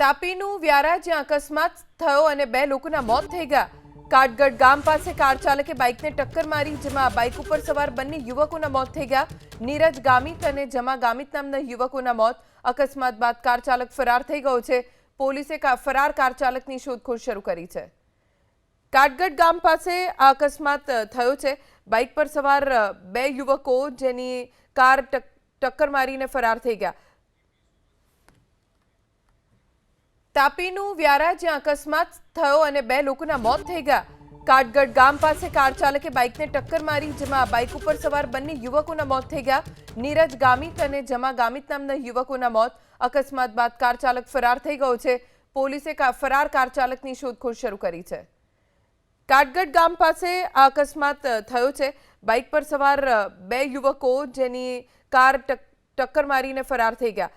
તાપીનું વ્યારા જ્યાં અકસ્માત થયો અને બે લોકોના મોત થઈ ગયા। કાટગઢ ગામ પાસે કાર ચાલકે બાઇકને ટક્કર મારી, જેમાં બાઇક ઉપર સવાર બંને યુવકોના મોત થઈ ગયા। નીરજ ગામિત અને જમા ગામિત નામના યુવકોના મોત। અકસ્માત બાદ કાર ચાલક ફરાર થઈ ગયો છે। પોલીસે ફરાર કાર ચાલકની શોધખોળ શરૂ કરી છે। કાટગઢ ગામ પાસે આ અકસ્માત થયો છે। બાઇક પર સવાર બે યુવકો જેની કાર ટક્કર મારીને ફરાર થઈ ગયા। તાપીનું વ્યારા જ્યાં અકસ્માત થયો અને બે લોકોના મોત થઈ ગયા। કાટગઢ ગામ પાસે કાર ચાલકે બાઇકને ટક્કર મારી, જેમાં બાઇક ઉપર સવાર બંને યુવકોના મોત થઈ ગયા। નીરજ ગામિત અને જમા ગામિત નામના યુવકોના મોત। અકસ્માત બાદ કાર ચાલક ફરાર થઈ ગયો છે। પોલીસે ફરાર કાર ચાલકની શોધખોળ શરૂ કરી છે। કાટગઢ ગામ પાસે આ અકસ્માત થયો છે। બાઇક પર સવાર બે યુવકો જેની કાર ટક્કર મારીને ફરાર થઈ ગયા।